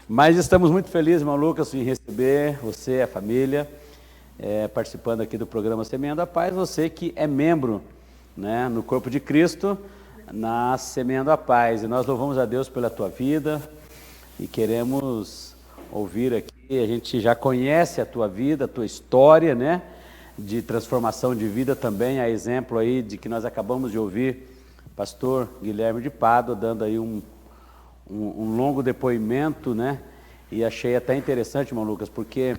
Mas estamos muito felizes, irmão Lucas, em receber você, a família, participando aqui do programa Semeando a Paz. Você que é membro, né, no corpo de Cristo, na Semeando a Paz. E nós louvamos a Deus pela tua vida e queremos ouvir aqui. A gente já conhece a tua vida, a tua história, né, de transformação de vida também. A exemplo aí de que nós acabamos de ouvir pastor Guilherme de Pádua dando aí um longo depoimento, né? E achei até interessante, irmão Lucas, porque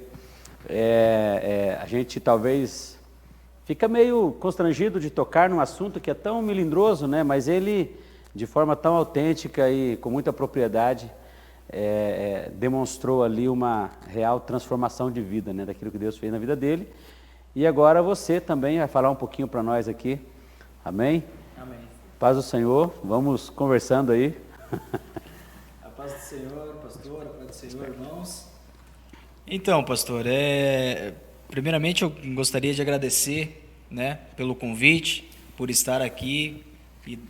a gente talvez fica meio constrangido de tocar num assunto que é tão melindroso, né? Mas ele, de forma tão autêntica e com muita propriedade, demonstrou ali uma real transformação de vida, né? Daquilo que Deus fez na vida dele. E agora você também vai falar um pouquinho para nós aqui. Amém? Amém. Paz do Senhor, vamos conversando aí. A paz do Senhor, pastor, a paz do Senhor, irmãos. Então, pastor, primeiramente eu gostaria de agradecer, né, pelo convite, por estar aqui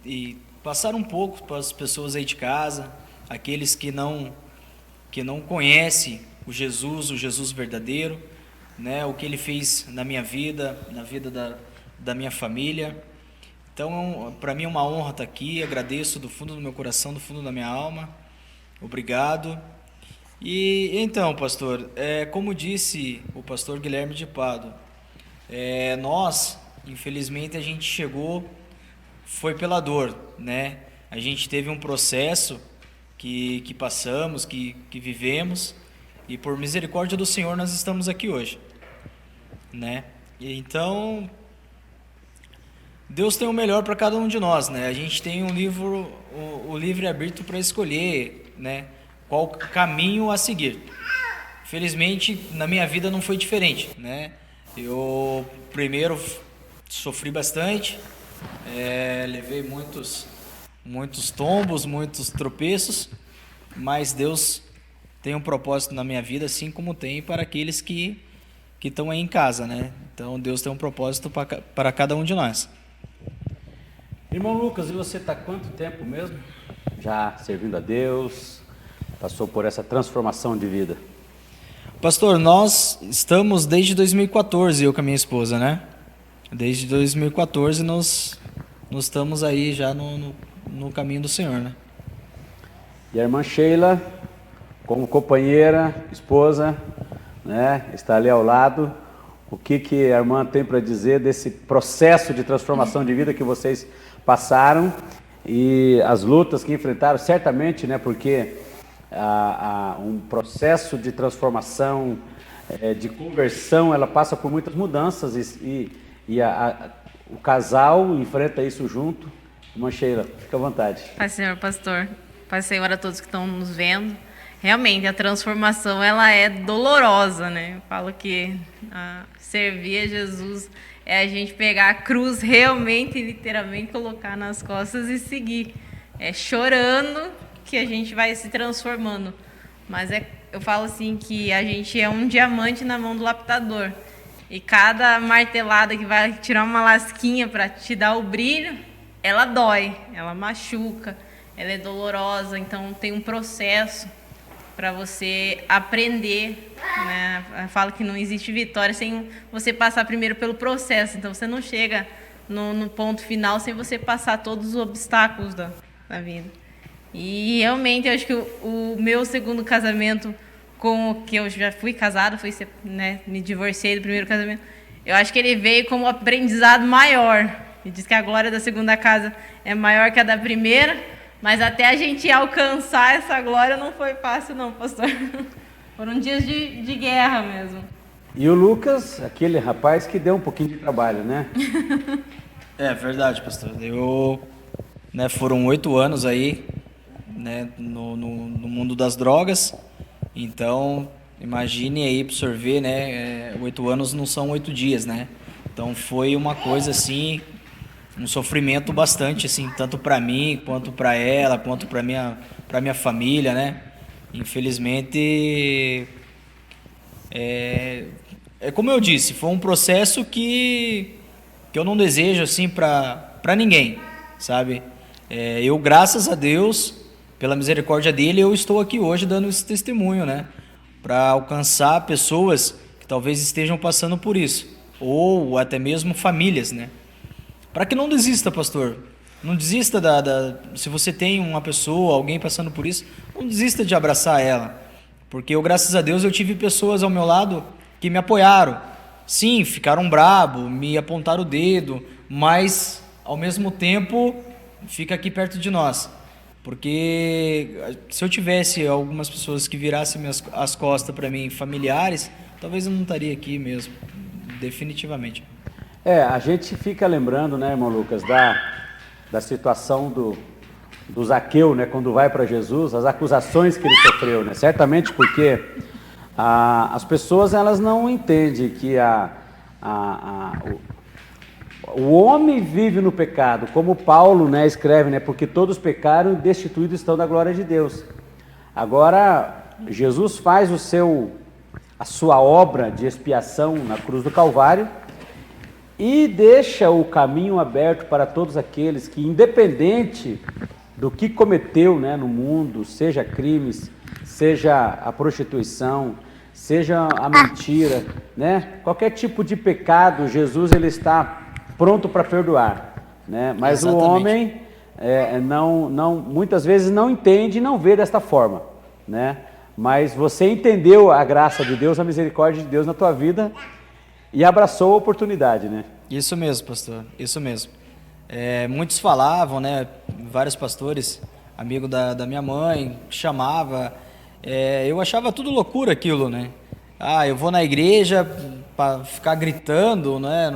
e passar um pouco para as pessoas aí de casa, aqueles que não conhecem o Jesus verdadeiro, né, o que ele fez na minha vida, na vida da minha família. Então, para mim é uma honra estar aqui, agradeço do fundo do meu coração, do fundo da minha alma, obrigado. E então, pastor, como disse o pastor Guilherme de Pádua, nós, infelizmente, a gente foi pela dor, né? A gente teve um processo que passamos, que vivemos, e por misericórdia do Senhor nós estamos aqui hoje, né? E então, Deus tem o melhor para cada um de nós, né? A gente tem o livre-arbítrio para escolher, né, qual caminho a seguir. Felizmente, na minha vida não foi diferente, né? Eu primeiro sofri bastante, levei muitos tombos, muitos tropeços, mas Deus tem um propósito na minha vida, assim como tem para aqueles que estão aí em casa, né? Então, Deus tem um propósito para cada um de nós. Irmão Lucas, e você está quanto tempo mesmo já servindo a Deus? Passou por essa transformação de vida? Pastor, nós estamos desde 2014, eu com a minha esposa, né? Desde 2014 nós estamos aí já no caminho do Senhor, né? E a irmã Sheila, como companheira, esposa, né, está ali ao lado. O que a irmã tem para dizer desse processo de transformação de vida que vocês passaram e as lutas que enfrentaram, certamente, né, porque um processo de transformação, de conversão, ela passa por muitas mudanças e o casal enfrenta isso junto. Irmã Sheila, fica à vontade. Pai Senhor, pastor, Pai Senhor a todos que estão nos vendo. Realmente, a transformação, ela é dolorosa, né? Eu falo que servir a Jesus é a gente pegar a cruz realmente, literalmente, colocar nas costas e seguir. É chorando que a gente vai se transformando. Mas eu falo assim que a gente é um diamante na mão do lapidador. E cada martelada que vai tirar uma lasquinha para te dar o brilho, ela dói, ela machuca, ela é dolorosa. Então, tem um processo para você aprender, né? Eu falo que não existe vitória sem você passar primeiro pelo processo. Então, você não chega no ponto final sem você passar todos os obstáculos da vida. E realmente, eu acho que o meu segundo casamento, com o que eu já fui casada, né, me divorciei do primeiro casamento, eu acho que ele veio como um aprendizado maior. E diz que a glória da segunda casa é maior que a da primeira, mas até a gente alcançar essa glória não foi fácil não, pastor. Foram dias de guerra mesmo. E o Lucas, aquele rapaz que deu um pouquinho de trabalho, né? É verdade, pastor. Foram 8 anos aí, né, no mundo das drogas. Então, imagine aí para o senhor ver, né, 8 anos não são 8 dias, né? Então, foi uma coisa assim, um sofrimento bastante, assim, tanto para mim, quanto para ela, quanto para minha família, né? Infelizmente, como eu disse, foi um processo que eu não desejo, assim, para ninguém, sabe? Eu, graças a Deus, pela misericórdia dele, eu estou aqui hoje dando esse testemunho, né? Para alcançar pessoas que talvez estejam passando por isso, ou até mesmo famílias, né? Para que não desista, pastor. Não desista se você tem uma pessoa, alguém passando por isso, não desista de abraçar ela. Porque eu, graças a Deus, eu tive pessoas ao meu lado que me apoiaram. Sim, ficaram brabo, me apontaram o dedo, mas ao mesmo tempo fica aqui perto de nós. Porque se eu tivesse algumas pessoas que virassem as costas para mim, familiares, talvez eu não estaria aqui mesmo, definitivamente. A gente fica lembrando, né, irmão Lucas, da situação do Zaqueu, né, quando vai para Jesus, as acusações que ele sofreu, né, certamente porque as pessoas elas não entendem que o homem vive no pecado, como Paulo, né, escreve, né, porque todos pecaram e destituídos estão da glória de Deus. Agora, Jesus faz a sua obra de expiação na cruz do Calvário e deixa o caminho aberto para todos aqueles que, independente do que cometeu, né, no mundo, seja crimes, seja a prostituição, seja a mentira, né, qualquer tipo de pecado, Jesus ele está pronto para perdoar, né? Mas exatamente. O homem muitas vezes não entende e não vê desta forma, né? Mas você entendeu a graça de Deus, a misericórdia de Deus na tua vida e abraçou a oportunidade, né? Isso mesmo, pastor, isso mesmo. Muitos falavam, né? Vários pastores, amigo da minha mãe, chamava. Eu achava tudo loucura aquilo, né? Eu vou na igreja para ficar gritando, né?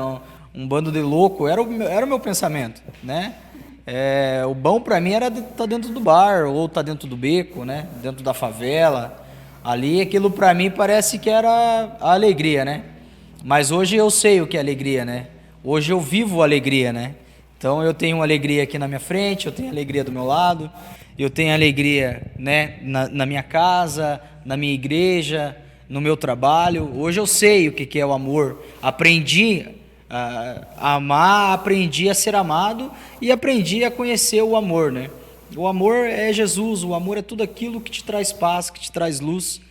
Um bando de louco, era o meu pensamento, né? O bom para mim era estar dentro do bar, ou estar dentro do beco, né? Dentro da favela, ali aquilo para mim parece que era a alegria, né? Mas hoje eu sei o que é alegria, né? Hoje eu vivo alegria, né? Então eu tenho alegria aqui na minha frente, eu tenho alegria do meu lado, eu tenho alegria, né? Na minha casa, na minha igreja, no meu trabalho. Hoje eu sei o que é o amor, aprendi a amar, aprendi a ser amado e aprendi a conhecer o amor, né? O amor é Jesus, o amor é tudo aquilo que te traz paz, que te traz luz,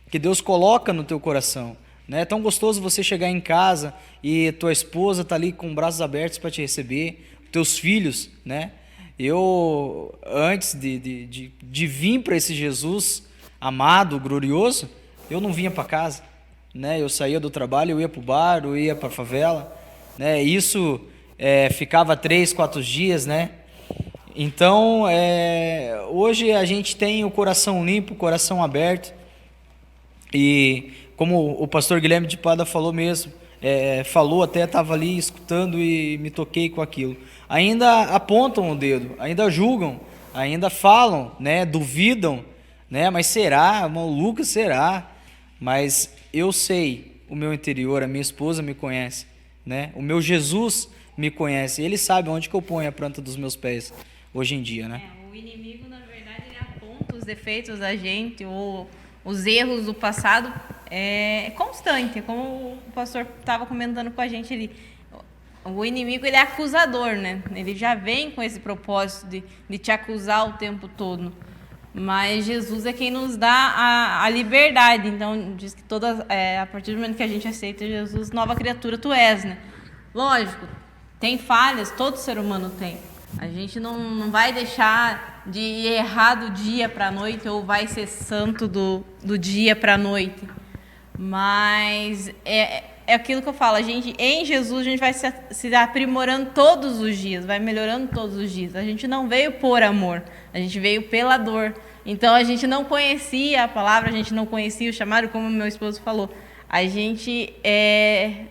que Deus coloca no teu coração, né? É tão gostoso você chegar em casa e tua esposa tá ali com braços abertos para te receber, teus filhos, né? Eu, antes de vir para esse Jesus amado, glorioso, eu não vinha para casa, né? Eu saía do trabalho, eu ia para o bar, eu ia para a favela, né? Isso ficava 3, 4 dias, né? Então, hoje a gente tem o coração limpo, o coração aberto, e como o pastor Guilherme de Pada falou mesmo, falou, até estava ali escutando e me toquei com aquilo. Ainda apontam o dedo, ainda julgam, ainda falam, né? Duvidam, né? Mas será, irmão Lucas, será? Mas eu sei o meu interior, a minha esposa me conhece, né? O meu Jesus me conhece, ele sabe onde que eu ponho a planta dos meus pés hoje em dia, né? O inimigo, na verdade, ele aponta os defeitos da gente, ou os erros do passado, é constante, como o pastor estava comentando com a gente ali. O inimigo, ele é acusador, né? Ele já vem com esse propósito de te acusar o tempo todo. Mas Jesus é quem nos dá a liberdade. Então, diz que a partir do momento que a gente aceita Jesus, nova criatura tu és, né? Lógico, tem falhas, todo ser humano tem. A gente não vai deixar de errar do dia para a noite, ou vai ser santo do dia para a noite. Mas é aquilo que eu falo, em Jesus a gente vai se aprimorando todos os dias, vai melhorando todos os dias. A gente não veio por amor, a gente veio pela dor. Então a gente não conhecia a palavra, a gente não conhecia o chamado, como meu esposo falou. A gente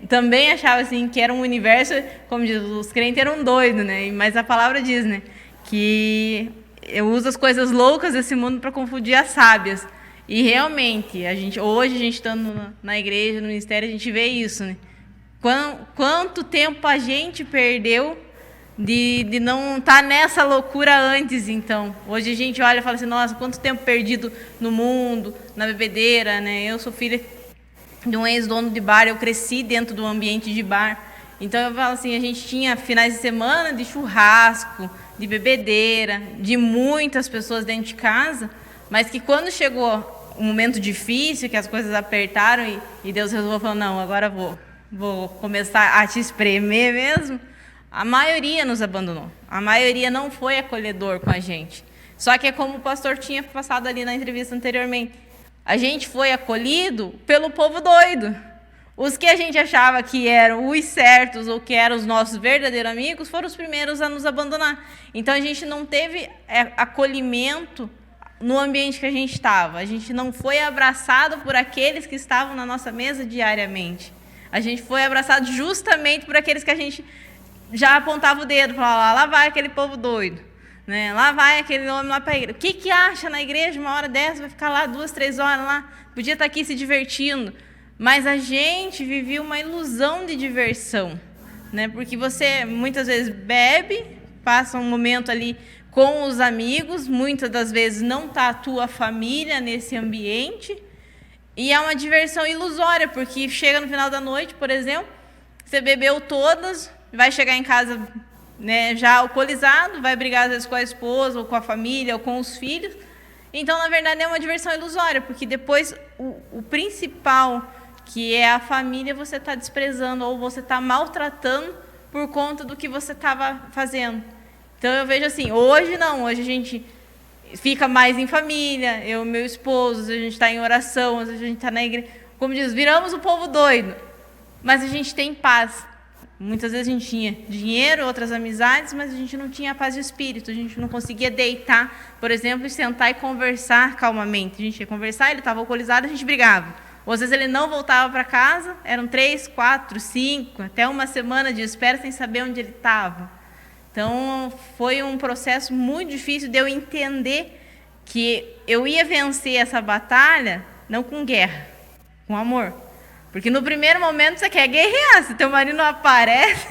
também achava assim que era um universo, como diz, os crentes eram doidos, né? Mas a palavra diz, né, que eu uso as coisas loucas desse mundo para confundir as sábias. E realmente, hoje a gente estando na igreja, no ministério, a gente vê isso, né? Quanto tempo a gente perdeu de não estar nessa loucura antes, então. Hoje a gente olha e fala assim, nossa, quanto tempo perdido no mundo, na bebedeira, né? Eu sou filha de um ex-dono de bar, eu cresci dentro do ambiente de bar. Então eu falo assim, a gente tinha finais de semana de churrasco, de bebedeira, de muitas pessoas dentro de casa, mas que quando chegou um momento difícil, que as coisas apertaram e Deus resolveu falar, não, agora vou começar a te espremer mesmo, a maioria nos abandonou. A maioria não foi acolhedor com a gente. Só que é como o pastor tinha passado ali na entrevista anteriormente. A gente foi acolhido pelo povo doido. Os que a gente achava que eram os certos ou que eram os nossos verdadeiros amigos foram os primeiros a nos abandonar. Então a gente não teve acolhimento no ambiente que a gente estava. A gente não foi abraçado por aqueles que estavam na nossa mesa diariamente. A gente foi abraçado justamente por aqueles que a gente já apontava o dedo, falava, lá vai aquele povo doido, né? Lá vai aquele homem lá para a igreja. O que acha na igreja uma hora dessa? Vai ficar lá 2, 3 horas lá? Podia estar aqui se divertindo. Mas a gente vivia uma ilusão de diversão, né? Porque você muitas vezes bebe, passa um momento ali com os amigos, muitas das vezes não está a tua família nesse ambiente, e é uma diversão ilusória, porque chega no final da noite, por exemplo, você bebeu todas, vai chegar em casa, né, já alcoolizado, vai brigar às vezes com a esposa, ou com a família, ou com os filhos. Então, na verdade, é uma diversão ilusória, porque depois o principal, que é a família, você está desprezando, ou você está maltratando por conta do que você estava fazendo. Então eu vejo assim, hoje não, hoje a gente fica mais em família, eu e meu esposo, a gente está em oração, a gente está na igreja, como diz, viramos o povo doido, mas a gente tem paz. Muitas vezes a gente tinha dinheiro, outras amizades, mas a gente não tinha paz de espírito, a gente não conseguia deitar, por exemplo, e sentar e conversar calmamente. A gente ia conversar, ele estava alcoolizado, a gente brigava. Ou às vezes ele não voltava para casa, eram 3, 4, 5, até uma semana de espera sem saber onde ele estava. Então, foi um processo muito difícil de eu entender que eu ia vencer essa batalha não com guerra, com amor. Porque no primeiro momento você quer guerrear, se teu marido não aparece,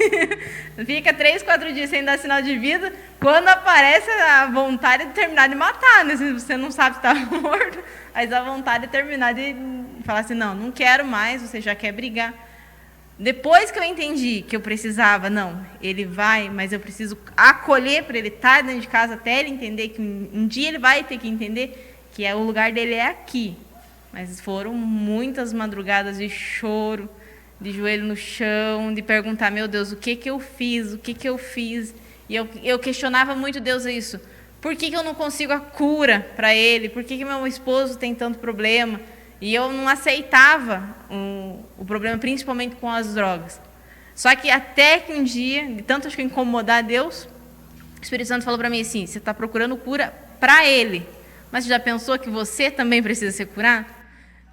fica 3, 4 dias sem dar sinal de vida, quando aparece a vontade de terminar de matar, né? Se você não sabe se está morto, mas a vontade de terminar de falar assim, não quero mais, você já quer brigar. Depois que eu entendi que eu precisava, ele vai, mas eu preciso acolher para ele estar dentro de casa até ele entender que um dia ele vai ter que entender que o lugar dele é aqui. Mas foram muitas madrugadas de choro, de joelho no chão, de perguntar, meu Deus, o que eu fiz, o que eu fiz? E eu questionava muito Deus isso. Por que eu não consigo a cura para ele? Por que meu esposo tem tanto problema? E eu não aceitava o problema, principalmente com as drogas. Só que até que um dia, de tanto acho que incomodar Deus, o Espírito Santo falou para mim assim, você está procurando cura para ele, mas você já pensou que você também precisa ser curado?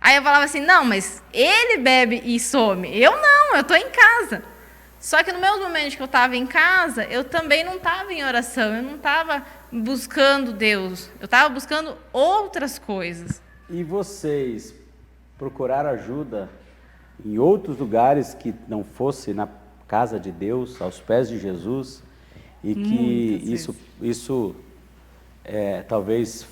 Aí eu falava assim, não, mas ele bebe e some. Eu não, eu estou em casa. Só que no mesmo momento que eu estava em casa, eu também não estava em oração, eu não estava buscando Deus, eu estava buscando outras coisas. E vocês procuraram ajuda em outros lugares que não fosse na casa de Deus, aos pés de Jesus, e que isso talvez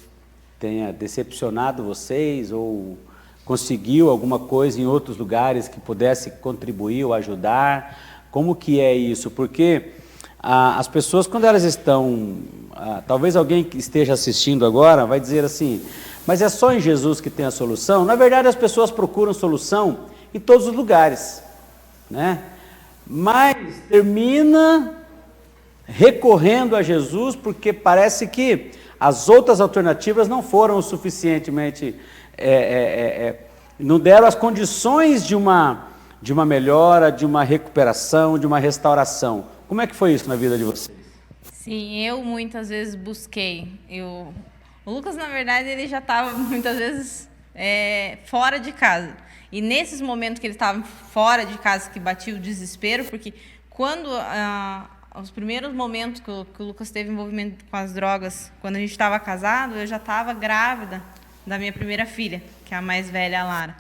tenha decepcionado vocês, ou conseguiu alguma coisa em outros lugares que pudesse contribuir ou ajudar? Como que é isso? Porque as pessoas, quando elas estão... talvez alguém que esteja assistindo agora vai dizer assim, mas é só em Jesus que tem a solução? Na verdade, as pessoas procuram solução em todos os lugares, né? Mas termina recorrendo a Jesus porque parece que as outras alternativas não foram o suficientemente... não deram as condições de uma melhora, de uma recuperação, de uma restauração. Como é que foi isso na vida de vocês? Sim, eu muitas vezes busquei. O Lucas, na verdade, ele já estava muitas vezes fora de casa. E nesses momentos que ele estava fora de casa, que batia o desespero, porque quando os primeiros momentos que o Lucas teve envolvimento com as drogas, quando a gente estava casado, eu já estava grávida da minha primeira filha, que é a mais velha, a Lara.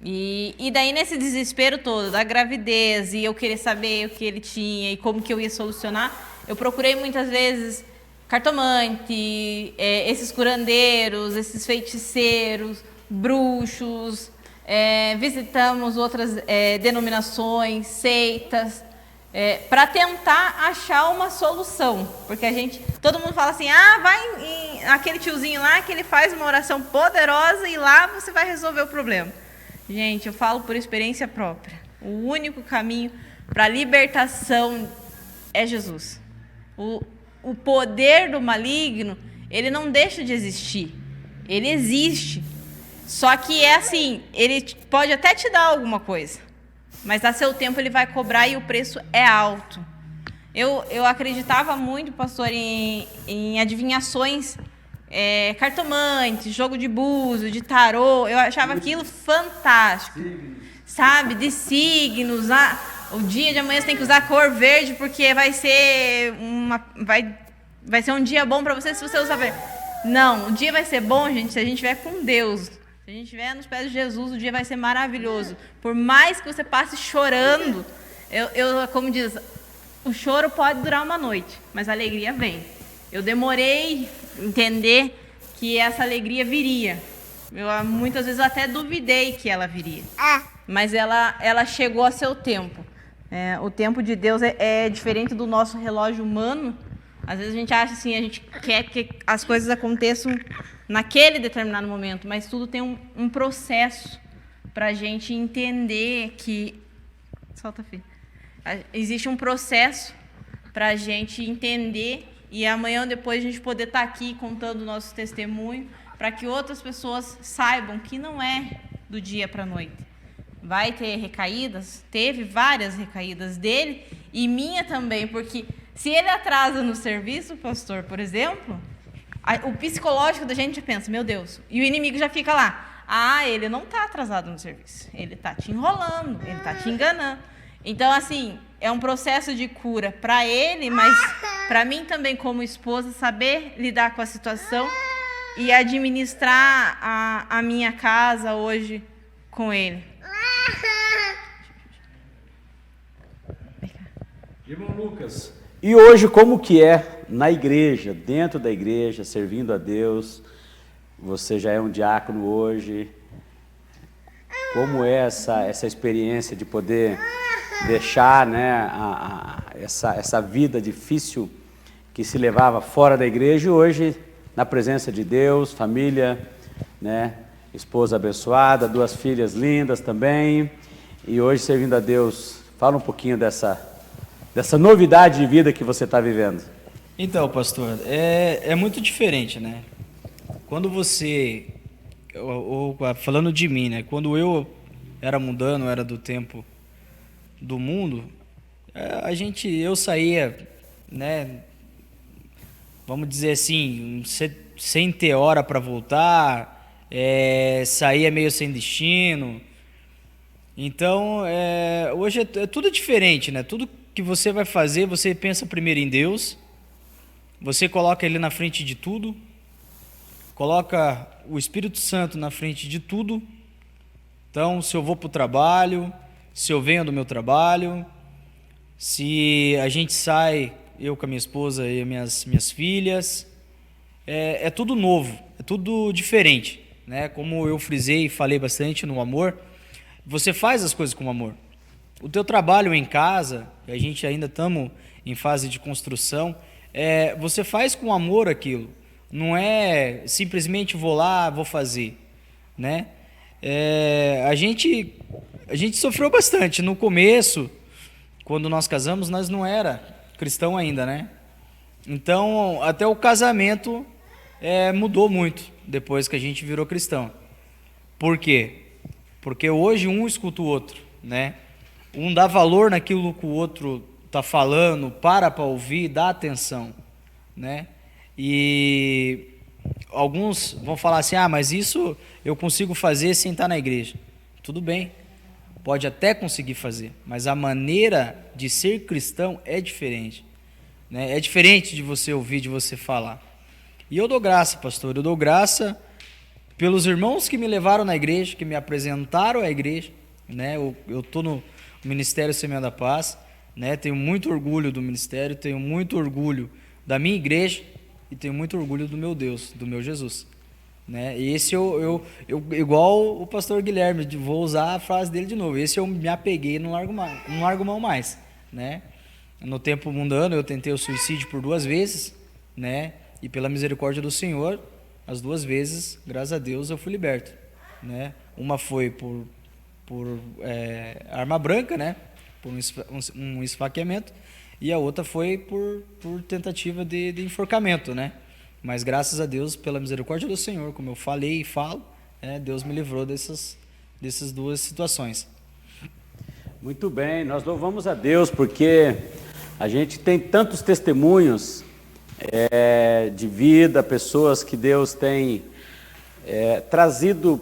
E daí, nesse desespero todo, da gravidez, e eu querer saber o que ele tinha e como que eu ia solucionar, eu procurei muitas vezes cartomante, esses curandeiros, esses feiticeiros, bruxos, visitamos outras denominações, seitas, para tentar achar uma solução. Porque todo mundo fala assim, vai aquele tiozinho lá que ele faz uma oração poderosa e lá você vai resolver o problema. Gente, eu falo por experiência própria. O único caminho para a libertação é Jesus. O poder do maligno, ele não deixa de existir. Ele existe. Só que é assim, ele pode até te dar alguma coisa, mas a seu tempo ele vai cobrar e o preço é alto. Eu acreditava muito, pastor, em adivinhações cartomantes, jogo de búzio, de tarô. Eu achava aquilo fantástico. Sabe? De signos. O dia de amanhã você tem que usar cor verde porque vai ser um dia bom para você se você usar verde. Não, o dia vai ser bom, gente, se a gente estiver com Deus. Se a gente estiver nos pés de Jesus, o dia vai ser maravilhoso. Por mais que você passe chorando, como diz, o choro pode durar uma noite, mas a alegria vem. Eu demorei a entender que essa alegria viria. Muitas vezes eu até duvidei que ela viria. Mas ela chegou a seu tempo. O tempo de Deus é diferente do nosso relógio humano. Às vezes a gente acha assim, a gente quer que as coisas aconteçam naquele determinado momento, mas tudo tem um processo para a gente entender que... Solta, filho. Existe um processo para a gente entender e amanhã ou depois a gente poder estar aqui contando o nosso testemunho para que outras pessoas saibam que não é do dia para a noite. Vai ter recaídas, teve várias recaídas dele e minha também, porque se ele atrasa no serviço, pastor, por exemplo, o psicológico da gente pensa, meu Deus, e o inimigo já fica lá, ele não está atrasado no serviço, ele está te enrolando, ele está te enganando. Então, assim, é um processo de cura para ele, mas para mim também como esposa, saber lidar com a situação e administrar a minha casa hoje com ele. Irmão Lucas, e hoje como que é na igreja, dentro da igreja, servindo a Deus? Você já é um diácono hoje. Como é essa experiência de poder deixar, né, essa vida difícil que se levava fora da igreja e hoje na presença de Deus, família, né, esposa abençoada, 2 filhas lindas também, e hoje servindo a Deus. Fala um pouquinho dessa novidade de vida que você está vivendo. Então, pastor, é muito diferente, né? Quando você, falando de mim, né? Quando eu era mundano, era do tempo do mundo, eu saía, né? Vamos dizer assim, sem ter hora para voltar, saía meio sem destino. Então, hoje é tudo diferente, né? Tudo que você vai fazer, você pensa primeiro em Deus, você coloca Ele na frente de tudo, coloca o Espírito Santo na frente de tudo. Então, se eu vou para o trabalho, se eu venho do meu trabalho, se a gente sai, eu com a minha esposa e minhas filhas, é tudo novo, é tudo diferente, né? Como eu frisei e falei bastante no amor, você faz as coisas com amor. O teu trabalho em casa, a gente ainda estamos em fase de construção, você faz com amor aquilo. Não é simplesmente vou lá, vou fazer, né? A gente sofreu bastante. No começo, quando nós casamos, nós não era cristão ainda, né? Então, até o casamento mudou muito depois que a gente virou cristão. Por quê? Porque hoje um escuta o outro, né? Um dá valor naquilo que o outro está falando, para ouvir, dá atenção, né? E alguns vão falar assim, mas isso eu consigo fazer sem estar na igreja. Tudo bem, pode até conseguir fazer, mas a maneira de ser cristão é diferente, né? É diferente de você ouvir, de você falar. E eu dou graça, pastor, eu dou graça pelos irmãos que me levaram na igreja, que me apresentaram à igreja, né? Eu estou no Ministério Semeando a Paz, né? Tenho muito orgulho do ministério, tenho muito orgulho da minha igreja e tenho muito orgulho do meu Deus, do meu Jesus, né? E esse eu igual o pastor Guilherme, vou usar a frase dele de novo, esse eu me apeguei, não largo mão mais, né? No tempo mundano eu tentei o suicídio por 2 vezes, né? E pela misericórdia do Senhor, as 2 vezes, graças a Deus, eu fui liberto, né? Uma foi por arma branca, né? Por um esfaqueamento, e a outra foi por tentativa de enforcamento, né? Mas graças a Deus, pela misericórdia do Senhor, como eu falei e falo, Deus me livrou dessas 2 situações. Muito bem, nós louvamos a Deus porque a gente tem tantos testemunhos de vida, pessoas que Deus tem trazido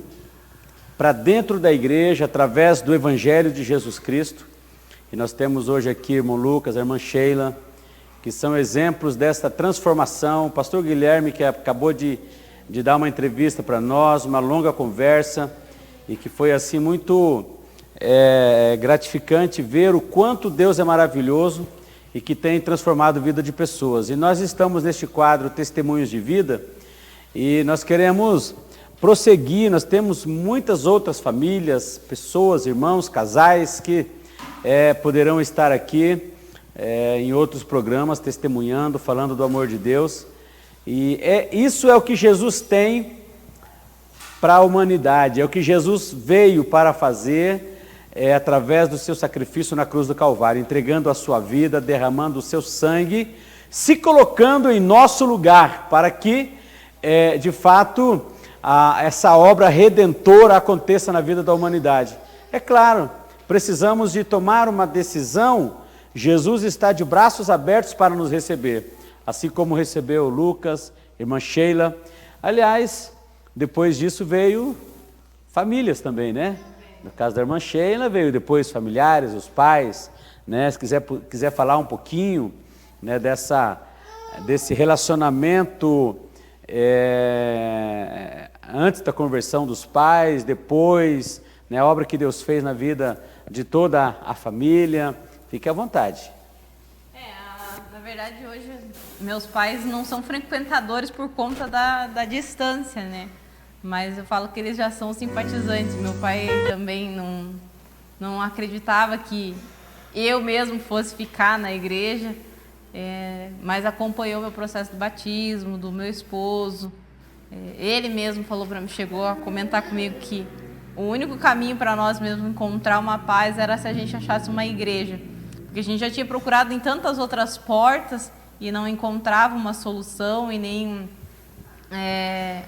para dentro da igreja através do Evangelho de Jesus Cristo. E nós temos hoje aqui o irmão Lucas, a irmã Sheila, que são exemplos dessa transformação. O pastor Guilherme, que acabou de dar uma entrevista para nós, uma longa conversa, e que foi assim muito gratificante ver o quanto Deus é maravilhoso e que tem transformado a vida de pessoas. E nós estamos neste quadro Testemunhos de Vida, e nós queremos prosseguir. Nós temos muitas outras famílias, pessoas, irmãos, casais que poderão estar aqui em outros programas testemunhando, falando do amor de Deus. E isso é o que Jesus tem para a humanidade, é o que Jesus veio para fazer através do seu sacrifício na cruz do Calvário, entregando a sua vida, derramando o seu sangue, se colocando em nosso lugar, para que, de fato, essa obra redentora aconteça na vida da humanidade. É claro, precisamos de tomar uma decisão. Jesus está de braços abertos para nos receber, assim como recebeu Lucas, irmã Sheila. Aliás, depois disso veio famílias também, né? No caso da irmã Sheila, veio depois familiares, os pais, né? Se quiser falar um pouquinho, né, desse relacionamento antes da conversão dos pais, depois, né, a obra que Deus fez na vida de toda a família. Fique à vontade. Na verdade, hoje, meus pais não são frequentadores por conta da distância, né? Mas eu falo que eles já são simpatizantes. Meu pai também não acreditava que eu mesmo fosse ficar na igreja, mas acompanhou meu processo de batismo, do meu esposo. Ele mesmo falou para mim, chegou a comentar comigo que o único caminho para nós mesmos encontrar uma paz era se a gente achasse uma igreja. Porque a gente já tinha procurado em tantas outras portas e não encontrava uma solução e nem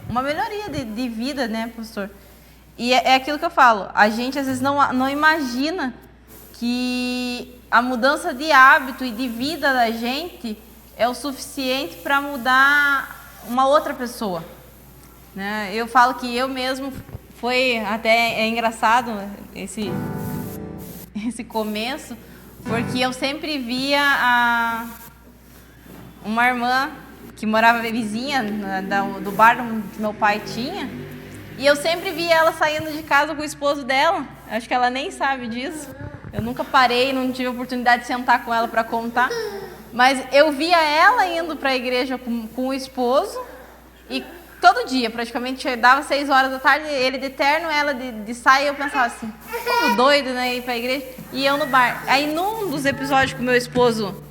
uma melhoria de vida, né, pastor? E é aquilo que eu falo, a gente às vezes não imagina que a mudança de hábito e de vida da gente é o suficiente para mudar uma outra pessoa, né? Eu falo que eu mesmo, foi até engraçado esse começo, porque eu sempre via uma irmã que morava vizinha do bar que meu pai tinha, e eu sempre via ela saindo de casa com o esposo dela. Acho que ela nem sabe disso. Eu nunca parei, não tive a oportunidade de sentar com ela para contar, mas eu via ela indo para a igreja com o esposo, e todo dia, praticamente, dava 6 horas da tarde, ele de terno, ela de saia, e eu pensava assim, como doido, né, ir para a igreja, e eu no bar. Aí, num dos episódios que o meu esposo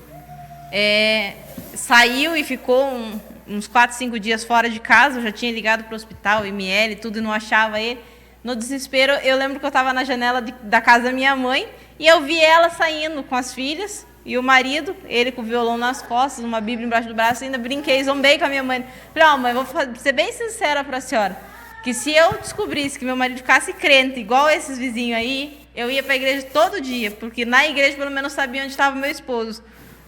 saiu e ficou uns 4, 5 dias fora de casa, eu já tinha ligado para o hospital, IML e tudo, e não achava ele. No desespero, eu lembro que eu estava na janela da casa da minha mãe, e eu vi ela saindo com as filhas, e o marido, ele com o violão nas costas, uma bíblia embaixo do braço, ainda brinquei, zombei com a minha mãe. Falei, mãe, vou ser bem sincera para a senhora, que se eu descobrisse que meu marido ficasse crente, igual esses vizinhos aí, eu ia para a igreja todo dia, porque na igreja pelo menos sabia onde estava meu esposo.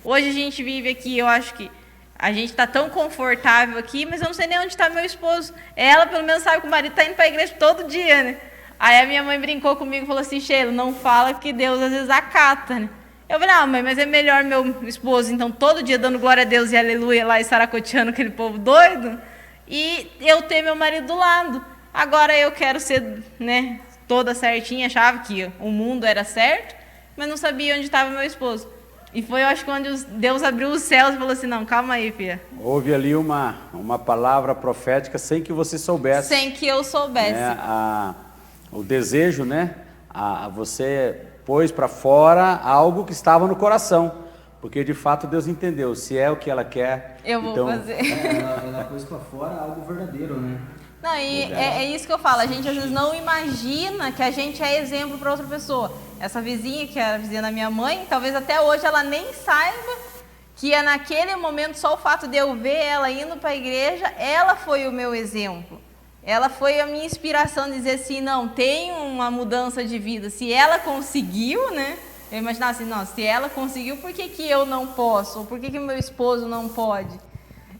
Hoje a gente vive aqui, eu acho que a gente está tão confortável aqui, mas eu não sei nem onde está meu esposo. Ela pelo menos sabe que o marido está indo para a igreja todo dia, né? Aí a minha mãe brincou comigo e falou assim, Sheila, não fala que Deus às vezes acata, né? Eu falei, mãe, mas é melhor meu esposo, então, todo dia dando glória a Deus e aleluia lá e saracoteando aquele povo doido, e eu ter meu marido do lado. Agora eu quero ser, né, toda certinha, achava que o mundo era certo, mas não sabia onde estava meu esposo. E foi, eu acho que onde Deus abriu os céus e falou assim, não, calma aí, filha. Houve ali uma palavra profética sem que você soubesse. Sem que eu soubesse. Né, o desejo, né? Você pôs para fora algo que estava no coração. porque de fato Deus entendeu, se é o que ela quer, Eu vou então, fazer. Ela pôs pra fora algo verdadeiro, né? Não, e é isso que eu falo, a gente às vezes não imagina que a gente é exemplo para outra pessoa. Essa vizinha, que era a vizinha da minha mãe, talvez até hoje ela nem saiba que é naquele momento, só o fato de eu ver ela indo para a igreja, ela foi o meu exemplo. Ela foi a minha inspiração, dizer assim, não, tem uma mudança de vida. Se ela conseguiu, né? Eu imaginava assim, não, se ela conseguiu, por que eu não posso? Ou por que meu esposo não pode?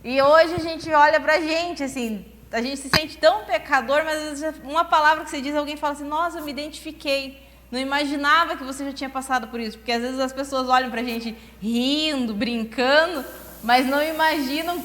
E hoje a gente olha pra gente, assim, a gente se sente tão pecador, mas às vezes uma palavra que você diz, alguém fala assim, nossa, eu me identifiquei. Não imaginava que você já tinha passado por isso. Porque às vezes as pessoas olham pra gente rindo, brincando, mas não imaginam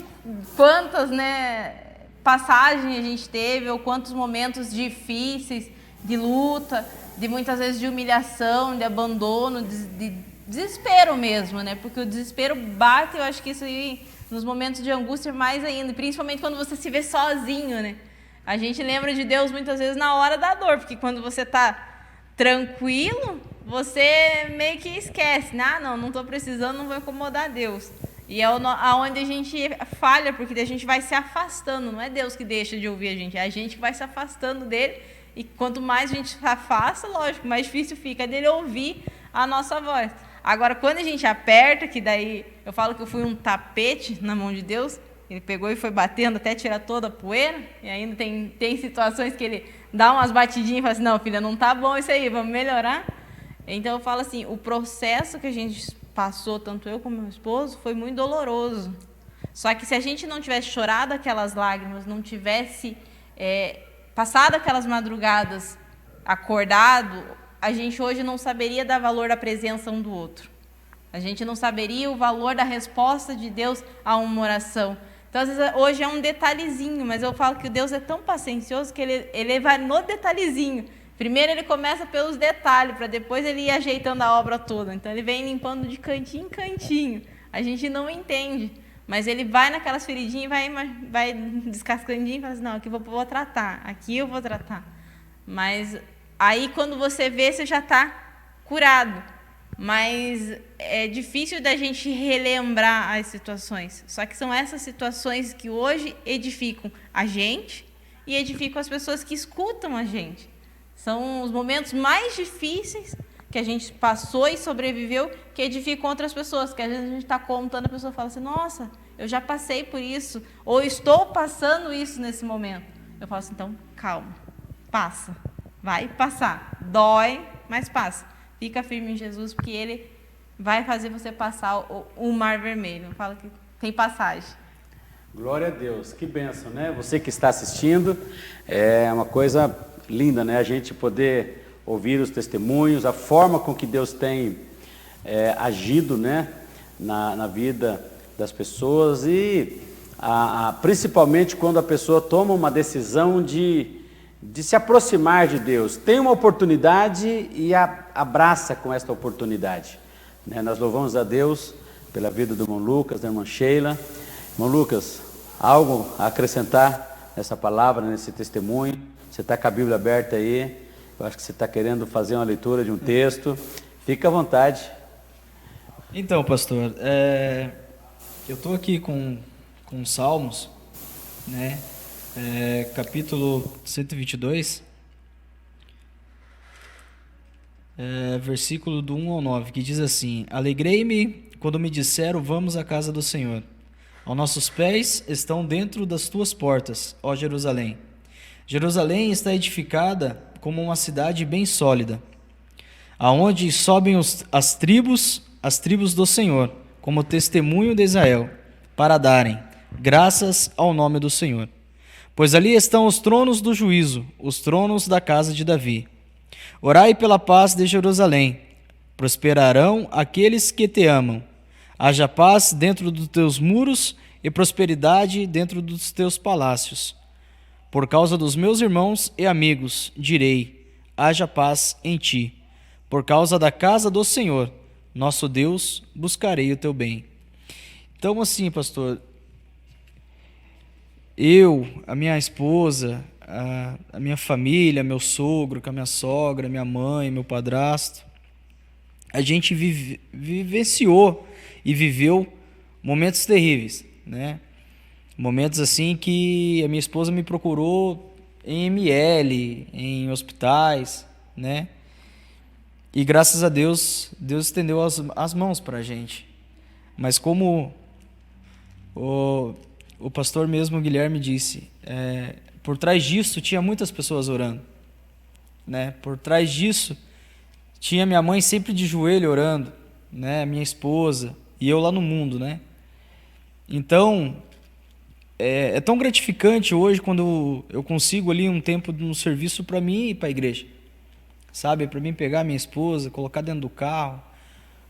quantas, né, passagens a gente teve, ou quantos momentos difíceis, de luta, de muitas vezes de humilhação, de abandono, de desespero mesmo, né? Porque o desespero bate, eu acho que isso aí, nos momentos de angústia mais ainda, principalmente quando você se vê sozinho, né? A gente lembra de Deus muitas vezes na hora da dor, porque quando você está tranquilo, você meio que esquece, né? Ah, não estou precisando, não vou incomodar Deus. E é aonde a gente falha, porque a gente vai se afastando, não é Deus que deixa de ouvir a gente, é a gente que vai se afastando dele, e quanto mais a gente se afasta, lógico, mais difícil fica dele ouvir a nossa voz. Agora, quando a gente aperta, que daí eu falo que eu fui um tapete na mão de Deus, ele pegou e foi batendo até tirar toda a poeira, e ainda tem situações que ele dá umas batidinhas e fala assim, não, filha, não tá bom isso aí, vamos melhorar. Então eu falo assim, o processo que a gente passou, tanto eu como meu esposo, foi muito doloroso. Só que se a gente não tivesse chorado aquelas lágrimas, não tivesse passado aquelas madrugadas acordado, a gente hoje não saberia dar valor à presença um do outro. A gente não saberia o valor da resposta de Deus a uma oração. Então, às vezes, hoje é um detalhezinho, mas eu falo que Deus é tão paciencioso que ele vai no detalhezinho. Primeiro ele começa pelos detalhes, para depois ele ir ajeitando a obra toda. Então, ele vem limpando de cantinho em cantinho. A gente não entende, mas ele vai naquelas feridinhas e vai descascandinho e fala assim, não, aqui eu vou tratar, aqui eu vou tratar. Mas aí, quando você vê, você já está curado. Mas é difícil da gente relembrar as situações. Só que são essas situações que hoje edificam a gente e edificam as pessoas que escutam a gente. São os momentos mais difíceis que a gente passou e sobreviveu que edificam outras pessoas. Que às vezes a gente está contando, a pessoa fala assim, nossa, eu já passei por isso, ou estou passando isso nesse momento. Eu falo assim, então, calma, passa, vai passar. Dói, mas passa. Fica firme em Jesus, porque Ele vai fazer você passar o mar vermelho. Eu falo que tem passagem. Glória a Deus, que bênção, né? Você que está assistindo, é uma coisa linda, né? A gente poder ouvir os testemunhos, a forma com que Deus tem agido, né? Na vida das pessoas e principalmente quando a pessoa toma uma decisão de se aproximar de Deus, tem uma oportunidade e abraça com esta oportunidade. Né? Nós louvamos a Deus pela vida do irmão Lucas, da irmã Sheila. Irmão Lucas, algo a acrescentar nessa palavra, nesse testemunho? Você está com a Bíblia aberta aí, eu acho que você está querendo fazer uma leitura de um texto, fica à vontade. Então, pastor, eu estou aqui com Salmos, né? Capítulo 122, versículo do 1 ao 9, que diz assim: Alegrei-me quando me disseram, vamos à casa do Senhor. Aos nossos pés estão dentro das tuas portas, ó Jerusalém. Jerusalém está edificada como uma cidade bem sólida, aonde sobem as tribos do Senhor, como testemunho de Israel, para darem graças ao nome do Senhor. Pois ali estão os tronos do juízo, os tronos da casa de Davi. Orai pela paz de Jerusalém, prosperarão aqueles que te amam. Haja paz dentro dos teus muros e prosperidade dentro dos teus palácios. Por causa dos meus irmãos e amigos, direi, haja paz em ti. Por causa da casa do Senhor, nosso Deus, buscarei o teu bem. Então, assim, pastor, eu, a minha esposa, a minha família, meu sogro, com a minha sogra, minha mãe, meu padrasto, a gente vivenciou e viveu momentos terríveis, né? Momentos assim que a minha esposa me procurou em ML, em hospitais, né? E graças a Deus, Deus estendeu as mãos para a gente. Mas como o pastor mesmo, Guilherme, disse, por trás disso tinha muitas pessoas orando, né? Por trás disso tinha minha mãe sempre de joelho orando, né? Minha esposa e eu lá no mundo, né? Então, é tão gratificante hoje quando eu consigo ali um tempo no serviço para mim ir para a igreja, sabe? Para mim pegar minha esposa, colocar dentro do carro.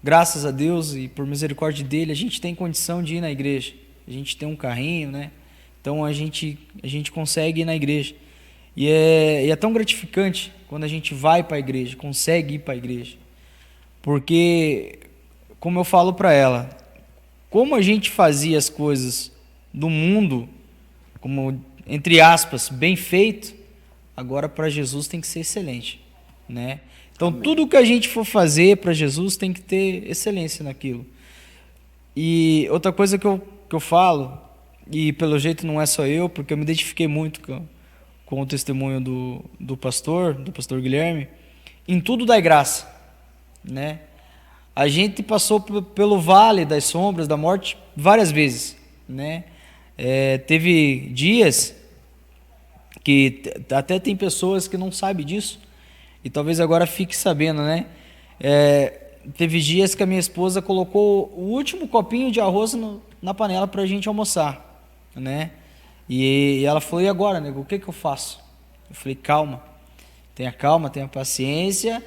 Graças a Deus e por misericórdia dele, a gente tem condição de ir na igreja. A gente tem um carrinho, né? Então a gente consegue ir na igreja. E é tão gratificante quando a gente vai para a igreja, consegue ir para a igreja. Porque, como eu falo para ela, como a gente fazia as coisas do mundo, como, entre aspas, bem feito, agora para Jesus tem que ser excelente, né? Então, amém, tudo que a gente for fazer para Jesus tem que ter excelência naquilo. E outra coisa que eu falo, e pelo jeito não é só eu, porque eu me identifiquei muito com o testemunho do pastor Guilherme, em tudo dai graça, né? A gente passou pelo vale das sombras da morte várias vezes, né? Teve dias que até tem pessoas que não sabem disso, e talvez agora fique sabendo, né? Teve dias que a minha esposa colocou o último copinho de arroz na panela para a gente almoçar, né? E ela falou, e agora, nego, o que eu faço? Eu falei, calma, tenha paciência,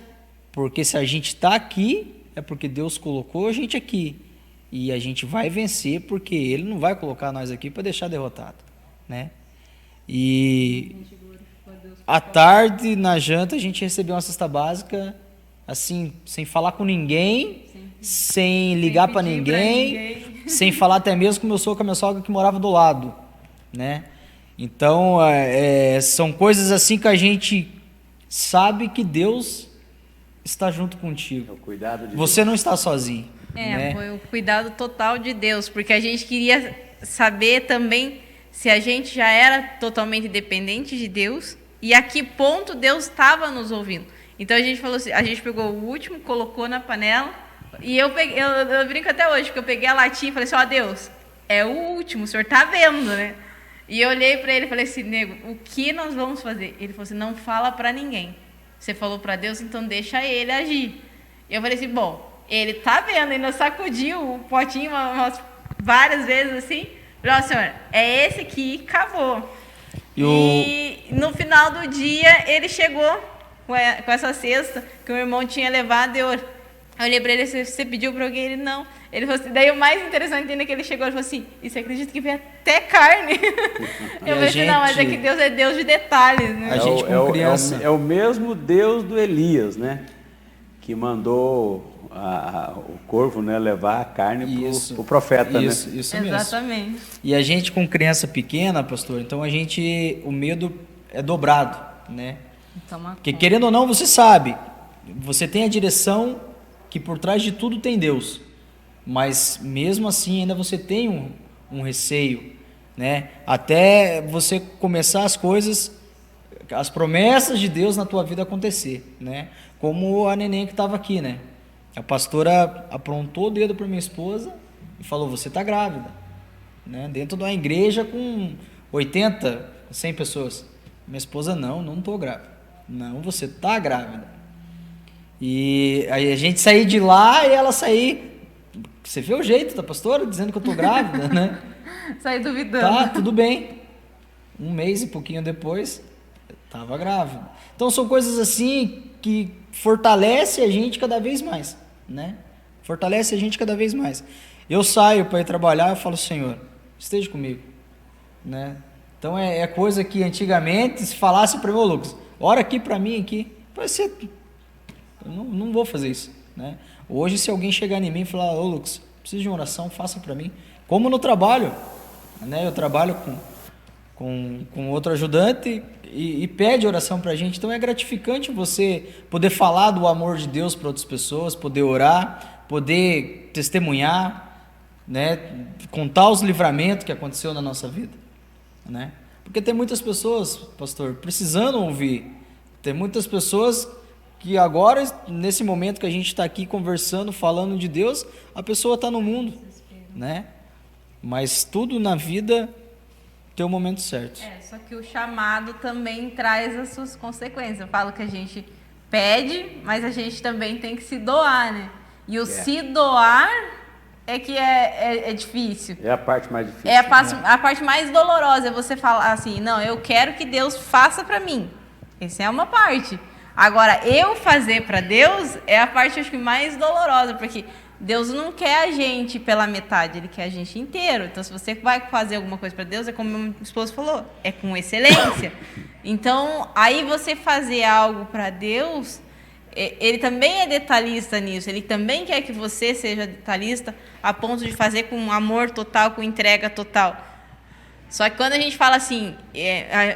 porque se a gente está aqui, é porque Deus colocou a gente aqui. E a gente vai vencer, porque Ele não vai colocar nós aqui para deixar derrotado, né? E à tarde, na janta, a gente recebeu uma cesta básica, assim, sem falar com ninguém, sem ligar para ninguém, sem falar até mesmo com a minha sogra que morava do lado, né? Então, são coisas assim que a gente sabe que Deus está junto contigo. O cuidado de Você Deus. Não está sozinho. Né? Foi o cuidado total de Deus, porque a gente queria saber também se a gente já era totalmente dependente de Deus e a que ponto Deus estava nos ouvindo. Então a gente falou assim, a gente pegou o último, colocou na panela e eu brinco até hoje, porque eu peguei a latinha e falei assim, Deus, é o último, o senhor está vendo, né? E eu olhei para ele e falei assim, nego, o que nós vamos fazer? Ele falou assim, não fala para ninguém. Você falou para Deus, então deixa ele agir. E eu falei assim, bom, ele tá vendo, ainda sacudiu o potinho várias vezes assim. Falei, senhor, é esse aqui, acabou. E no final do dia, ele chegou com essa cesta que o irmão tinha levado. Eu olhei para ele, você pediu para alguém? Ele, não. Ele falou assim, daí o mais interessante ainda é que ele chegou, ele falou assim, e você acredita que veio até carne? Eu falei assim, não, mas é que Deus é Deus de detalhes, né? A gente com criança... É o mesmo Deus do Elias, né? Que mandou o corvo, né, levar a carne para o profeta, né? Isso mesmo. Exatamente. E a gente com criança pequena, pastor, então o medo é dobrado, né? Porque querendo ou não, você sabe, você tem a direção que por trás de tudo tem Deus, mas mesmo assim ainda você tem um receio, né? Até você começar as coisas, as promessas de Deus na tua vida acontecer, né? Como a neném que estava aqui, né? A pastora aprontou o dedo para minha esposa e falou, você está grávida, né? Dentro de uma igreja com 80, 100 pessoas. Minha esposa, não estou grávida. Não, você está grávida. E aí a gente sair de lá e ela sair, você vê o jeito da pastora dizendo que eu estou grávida, né? Sair duvidando. Tá, tudo bem. Um mês e pouquinho depois, estava grávida. Então são coisas assim que fortalece a gente cada vez mais, né? Fortalece a gente cada vez mais. Eu saio para ir trabalhar, eu falo, Senhor, esteja comigo, né? Então é coisa que antigamente se falasse para mim, Lucas, ora aqui para mim aqui, vai ser, eu não vou fazer isso, né? Hoje se alguém chegar em mim e falar, Lucas, preciso de uma oração, faça para mim. Como no trabalho, né? Eu trabalho com outro ajudante e pede oração para a gente. Então é gratificante você poder falar do amor de Deus para outras pessoas, poder orar, poder testemunhar, né? Contar os livramentos que aconteceu na nossa vida, né? Porque tem muitas pessoas, pastor, precisando ouvir. Tem muitas pessoas que agora, nesse momento que a gente está aqui conversando, falando de Deus, a pessoa está no mundo, né? Mas tudo na vida tem o momento certo. Só que o chamado também traz as suas consequências. Eu falo que a gente pede, mas a gente também tem que se doar, né? E o se doar é que é difícil. É a parte mais difícil. É a parte mais dolorosa, é você falar assim, não, eu quero que Deus faça para mim. Essa é uma parte. Agora, eu fazer para Deus é a parte, acho que, mais dolorosa, porque Deus não quer a gente pela metade, Ele quer a gente inteiro. Então, se você vai fazer alguma coisa para Deus, é como meu esposo falou, é com excelência. Então, aí você fazer algo para Deus, Ele também é detalhista nisso. Ele também quer que você seja detalhista a ponto de fazer com amor total, com entrega total. Só que quando a gente fala assim,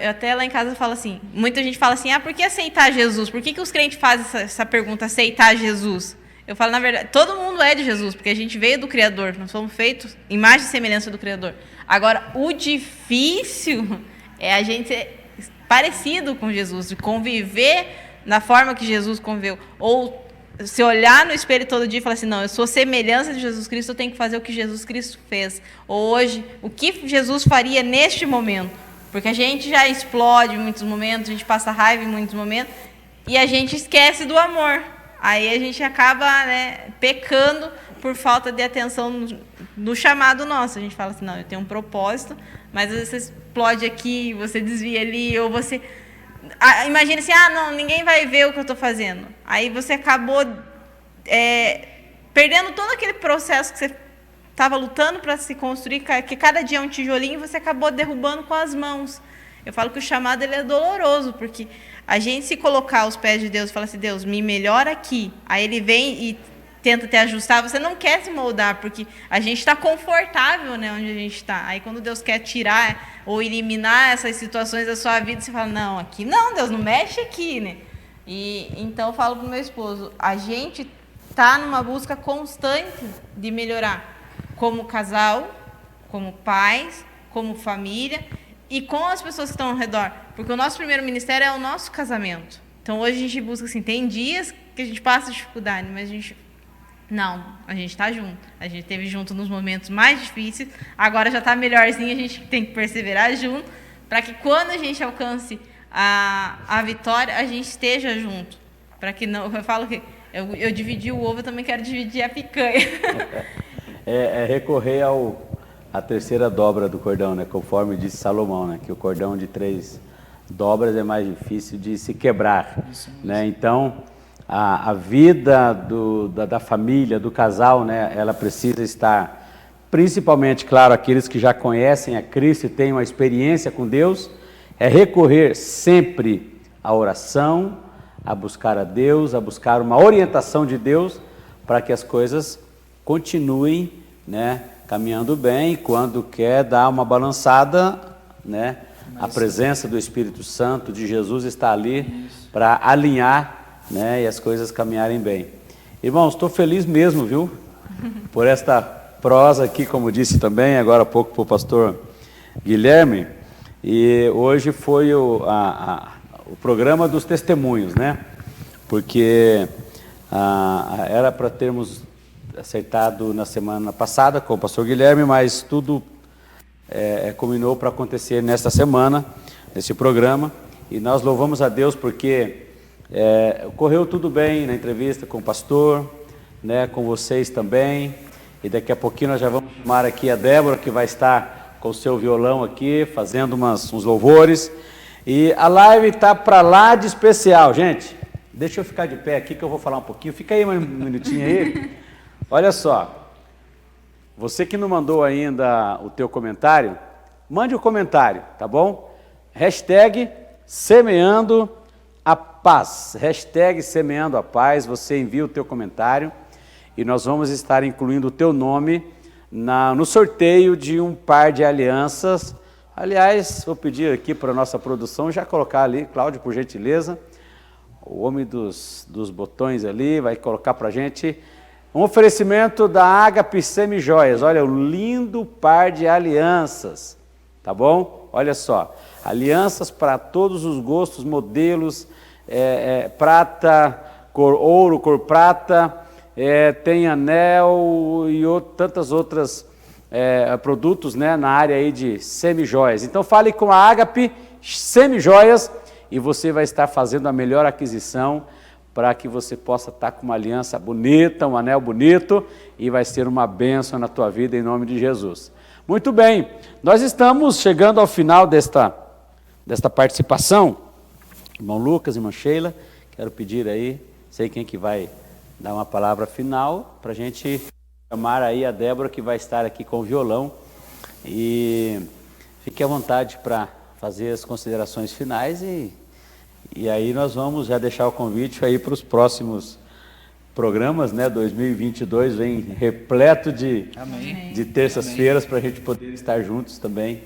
até lá em casa eu falo assim, muita gente fala assim, por que aceitar Jesus? Por que os crentes fazem essa pergunta, aceitar Jesus? Eu falo, na verdade, todo mundo é de Jesus, porque a gente veio do Criador, nós somos feitos imagem e semelhança do Criador. Agora, o difícil é a gente ser parecido com Jesus, de conviver na forma que Jesus conviveu, ou se olhar no espelho todo dia e falar assim, não, eu sou semelhança de Jesus Cristo, eu tenho que fazer o que Jesus Cristo fez. Ou hoje, o que Jesus faria neste momento? Porque a gente já explode em muitos momentos, a gente passa raiva em muitos momentos, e a gente esquece do amor. Aí a gente acaba, né, pecando por falta de atenção no chamado nosso. A gente fala assim, não, eu tenho um propósito, mas às vezes você explode aqui, você desvia ali, ou você... Imagina assim, não, ninguém vai ver o que eu estou fazendo. Aí você acabou perdendo todo aquele processo que você estava lutando para se construir, que cada dia é um tijolinho, e você acabou derrubando com as mãos. Eu falo que o chamado ele é doloroso, porque a gente se colocar aos pés de Deus e falar assim, Deus, me melhora aqui. Aí Ele vem e tenta te ajustar, você não quer se moldar, porque a gente está confortável, né, onde a gente está. Aí quando Deus quer tirar ou eliminar essas situações da sua vida, você fala, não, aqui não, Deus, não mexe aqui, né? E então eu falo para o meu esposo, a gente está numa busca constante de melhorar, como casal, como pais, como família e com as pessoas que estão ao redor, porque o nosso primeiro ministério é o nosso casamento. Então hoje a gente busca assim, tem dias que a gente passa dificuldade, mas a gente está junto. A gente esteve junto nos momentos mais difíceis, agora já está melhorzinho, a gente tem que perseverar junto, para que quando a gente alcance a vitória, a gente esteja junto. Para que não, eu falo que eu dividi o ovo, eu também quero dividir a picanha. É recorrer à terceira dobra do cordão, né? Conforme disse Salomão, né? Que o cordão de 3 dobras é mais difícil de se quebrar, né? Então, a vida da família, do casal, né? Ela precisa estar, principalmente, claro, aqueles que já conhecem a Cristo e têm uma experiência com Deus, é recorrer sempre à oração, a buscar a Deus, a buscar uma orientação de Deus, para que as coisas continuem, né, caminhando bem. Quando quer dar uma balançada, né, a presença do Espírito Santo, de Jesus, está ali para alinhar, né, e as coisas caminharem bem. Irmãos, estou feliz mesmo, viu, por esta prosa aqui, como disse também agora há pouco para o pastor Guilherme, e hoje foi o programa dos testemunhos, né, porque era para termos acertado na semana passada com o pastor Guilherme, mas tudo culminou para acontecer nesta semana, nesse programa, e nós louvamos a Deus porque correu tudo bem na entrevista com o pastor, né, com vocês também, e daqui a pouquinho nós já vamos chamar aqui a Débora, que vai estar com o seu violão aqui, fazendo uns louvores, e a live está para lá de especial, gente. Deixa eu ficar de pé aqui que eu vou falar um pouquinho, fica aí um minutinho aí. Olha só, você que não mandou ainda o teu comentário, mande o comentário, tá bom? Hashtag Semeando a Paz, hashtag Semeando a Paz, você envia o teu comentário e nós vamos estar incluindo o teu nome no sorteio de um par de alianças Aliás, vou pedir aqui para a nossa produção já colocar ali, Cláudio, por gentileza, o homem dos botões ali, vai colocar para a gente um oferecimento da Ágape Semijoias. Olha, um lindo par de alianças, tá bom? Olha só, alianças para todos os gostos, modelos, prata, cor ouro, cor prata, tem anel e tantas outras produtos, né, na área aí de semijoias. Então fale com a Ágape Semijoias e você vai estar fazendo a melhor aquisição para que você possa estar com uma aliança bonita, um anel bonito e vai ser uma bênção na tua vida em nome de Jesus. Muito bem, nós estamos chegando ao final desta participação. Irmão Lucas, irmã Sheila, quero pedir aí, sei quem que vai dar uma palavra final para a gente chamar aí a Débora, que vai estar aqui com o violão, e fique à vontade para fazer as considerações finais e aí nós vamos já deixar o convite aí para os próximos programas, né? 2022 vem repleto de terças-feiras para a gente poder estar juntos também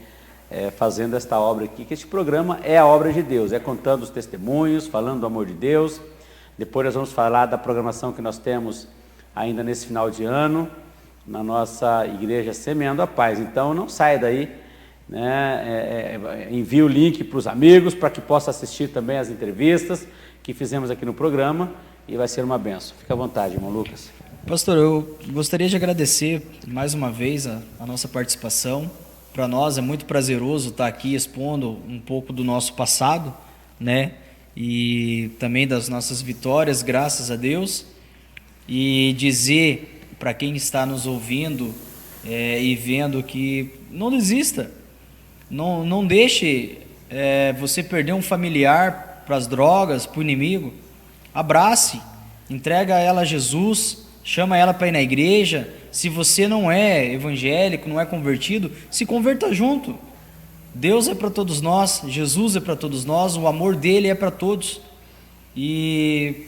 fazendo esta obra aqui, que este programa é a obra de Deus, é contando os testemunhos, falando do amor de Deus. Depois nós vamos falar da programação que nós temos ainda nesse final de ano, na nossa igreja Semeando a Paz. Então não saia daí, né? Envie o link para os amigos, para que possa assistir também as entrevistas que fizemos aqui no programa, e vai ser uma bênção. Fique à vontade, irmão Lucas. Pastor, eu gostaria de agradecer mais uma vez a nossa participação. Para nós é muito prazeroso estar aqui expondo um pouco do nosso passado, né? E também das nossas vitórias, graças a Deus. E dizer para quem está nos ouvindo e vendo que não desista, não deixe você perder um familiar para as drogas, para o inimigo. Abrace, entrega ela a Jesus, chama ela para ir na igreja. Se você não é evangélico, não é convertido, se converta junto. Deus é para todos nós, Jesus é para todos nós, o amor dele é para todos. E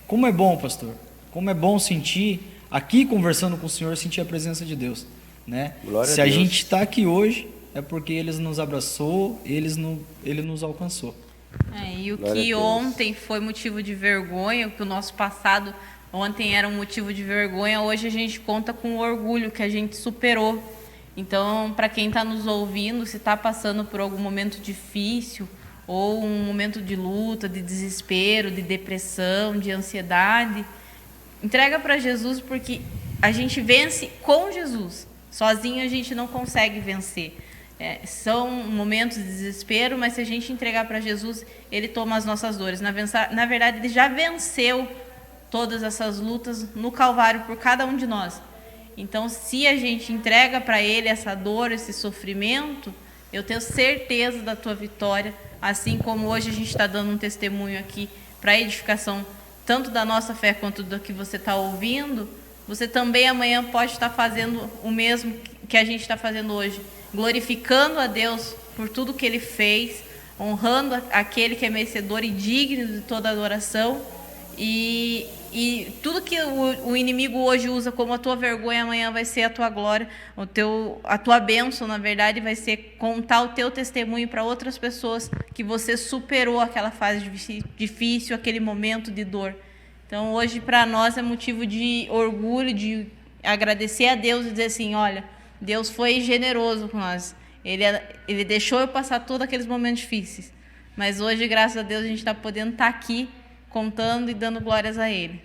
como é bom, pastor, como é bom sentir, aqui conversando com o Senhor, sentir a presença de Deus, né? Se a gente está aqui hoje, é porque Ele nos abraçou, Ele nos alcançou. E o que ontem foi motivo de vergonha, o que o nosso passado ontem era um motivo de vergonha, hoje a gente conta com o orgulho que a gente superou. Então, para quem está nos ouvindo, se está passando por algum momento difícil, ou um momento de luta, de desespero, de depressão, de ansiedade, entrega para Jesus, porque a gente vence com Jesus. Sozinho a gente não consegue vencer. São momentos de desespero, mas se a gente entregar para Jesus, Ele toma as nossas dores. Na verdade, Ele já venceu todas essas lutas no Calvário por cada um de nós. Então, se a gente entrega para Ele essa dor, esse sofrimento, eu tenho certeza da tua vitória, assim como hoje a gente está dando um testemunho aqui para a edificação tanto da nossa fé quanto do que você está ouvindo. Você também amanhã pode estar fazendo o mesmo que a gente está fazendo hoje, glorificando a Deus por tudo que Ele fez, honrando aquele que é merecedor e digno de toda adoração. E tudo que o inimigo hoje usa como a tua vergonha, amanhã vai ser a tua glória, a tua bênção, na verdade, vai ser contar o teu testemunho para outras pessoas que você superou aquela fase difícil, aquele momento de dor. Então, hoje, para nós, é motivo de orgulho, de agradecer a Deus e dizer assim, olha, Deus foi generoso com nós. Ele deixou eu passar todos aqueles momentos difíceis. Mas hoje, graças a Deus, a gente está podendo estar aqui, contando e dando glórias a Ele.